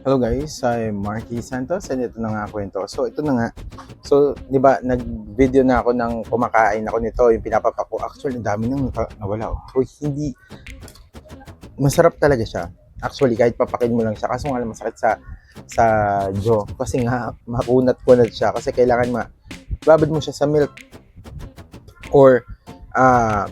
Hello guys, I'm Marky Santos and ito na nga kwento. So ito na nga. So, 'di ba, nag-video na ako ng kumakain ako nito, yung pinapapak ko. Actually, ang dami nang nawala. Uy, hindi masarap talaga siya. Actually, kahit papakin mo lang siya, kaso nga lang masakit sa jaw kasi nga makunat-kunat siya kasi kailangan babad mo siya sa milk or ah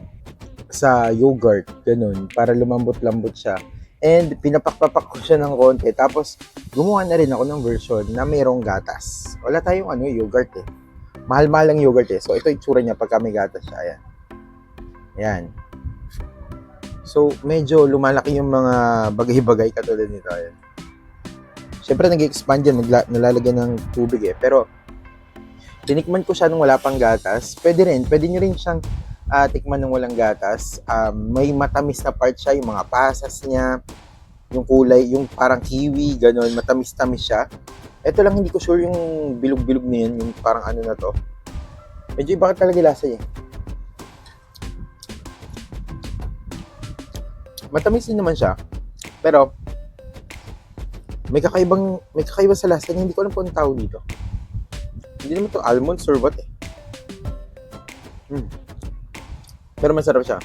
sa yogurt, ganun, para lumambot-lambot siya. And pinapakpapak ko siya ng konti. Tapos, gumawa na rin ako ng version na mayroong gatas. Wala tayong yogurt eh. Mahal-mahal ang yogurt eh. So, ito yung tsura niya pagka may gatas siya. Ayan. Ayan. So, medyo lumalaki yung mga bagay-bagay katulad nito. Ayan. Siyempre, nag-expand yan. Nalalagyan ng tubig eh. Pero, tinikman ko siya nung wala pang gatas. Pwede nyo rin siyang tikman ng walang gatas. May matamis na part siya, yung mga pasas niya, yung kulay, yung parang kiwi, gano'n, matamis-tamis siya. Ito lang, hindi ko sure yung bilog-bilog na yun, yung parang ano na to. Medyo iba talaga lasa niya. Matamis din naman siya, pero may kakaiba sa lasa niya. Hindi ko alam kung anong tawag dito. Hindi naman to almonds or what eh. Pero masarap siya.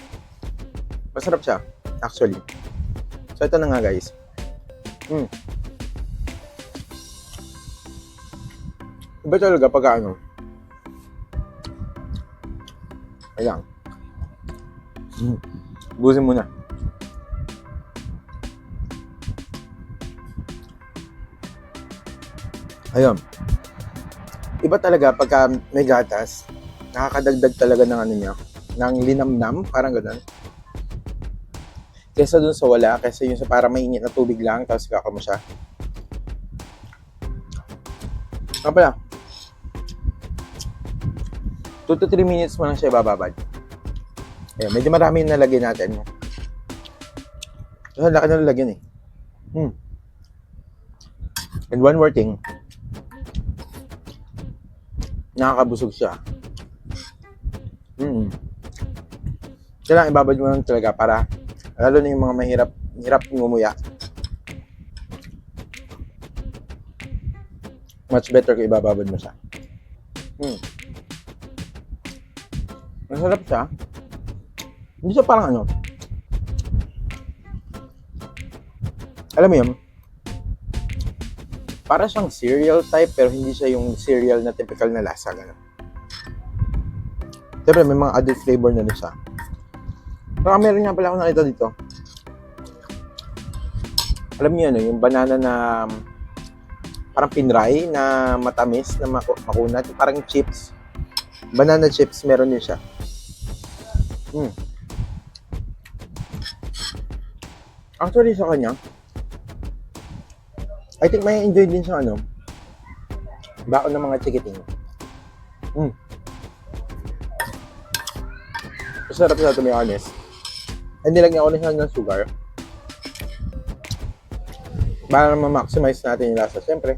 Masarap siya, actually. So, ito na nga, guys. Iba talaga pagka Ayan. Busin muna. Ayun. Iba talaga pagka may gatas. Nakakadagdag talaga ng niya. Ng linamnam, parang gano'n. Kesa dun sa wala, kesa yung sa parang mainit na tubig lang, tapos kaka mo siya. Nga pala, 2 to 3 minutes mo lang siya ibababad. Ayan, medyo marami yung nalagyan natin. So, laki na nalagyan eh. And one more thing, nakakabusog siya. Kailangan ibabad mo lang talaga para lalo na yung mga mahirap ngumuya. Much better kung ibababad mo siya. Masarap siya. Hindi siya parang alam mo yun, para siyang cereal type pero hindi siya yung cereal na typical na lasa. Ganun. Siyempre may mga added flavor na rin siya. Saka meron nga pala ako nakita dito. Alam niyo yung banana na parang pinray na matamis, na makunat, parang chips. Banana chips, meron din siya. Actually sa kanya, I think may enjoy din siya baon ng mga chikiting. Masarap siya, to be honest. And nilagyan ko na siya ng sugar para ma-maximize natin yung lasa. Siyempre.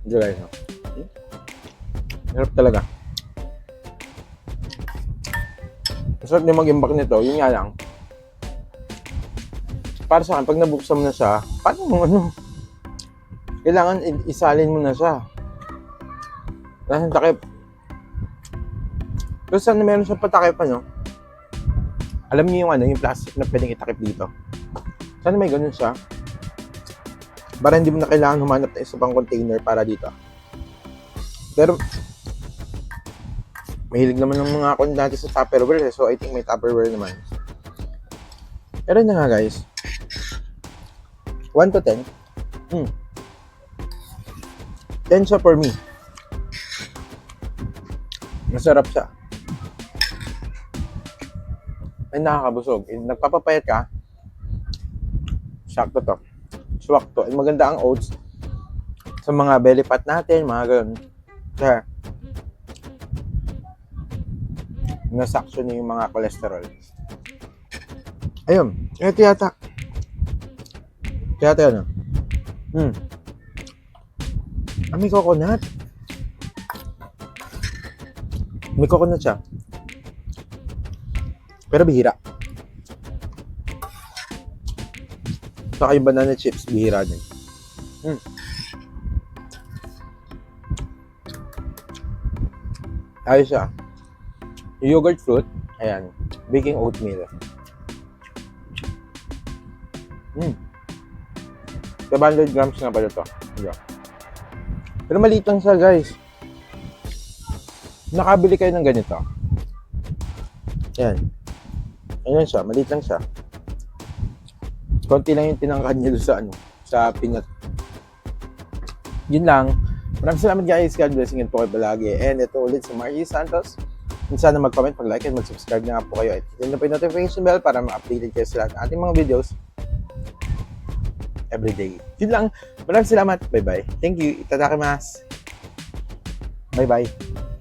Hindi guys. Sarap talaga. Masarap yung mag-imbak nito. Yun nga lang. Para sa akin, pag nabuksan mo na siya, paano mo kailangan isalin mo na siya. Dahil takip. Pero sana meron siyang patakip alam niyo yung plastic na pwedeng itakip dito. Sana may ganun siya. Para hindi mo na kailangan humanap ng isa pang container para dito. Pero mahilig naman ng mga akon dati sa Tupperware, so I think may Tupperware naman. Pero na nga guys, 1 to 10, 10 siya for me. Masarap siya. Ay, nakakabusog. Nagpapapayat ka, sakto to. Swak to. Ay, maganda ang oats sa mga belly fat natin, mga ganun. Kaya, nasaksyon niya yung mga cholesterol. Ayun. Ito yata. May coconut. May coconut siya. Pero bihira. Saka yung banana chips, bihira din. Ayos siya. Yung yogurt fruit, ayan, baking oatmeal. 500 grams nga pala to. Yeah. Pero maliit lang siya, guys. Nakabili kayo ng ganito. Ayan. Ayan siya, maliit lang siya. Konti lang yung tinangkad niya doon sa sa peanut. Yun lang. Maraming salamat guys. God bless po kayo palagi. And ito ulit si Marky Santos. And sana mag-comment, mag-like, and mag-subscribe na nga po kayo. At hit na po yung notification bell para ma-updated kayo sa lahat ng ating mga videos everyday. Yun lang. Maraming salamat. Bye-bye. Thank you. Itadakimasu. Bye-bye.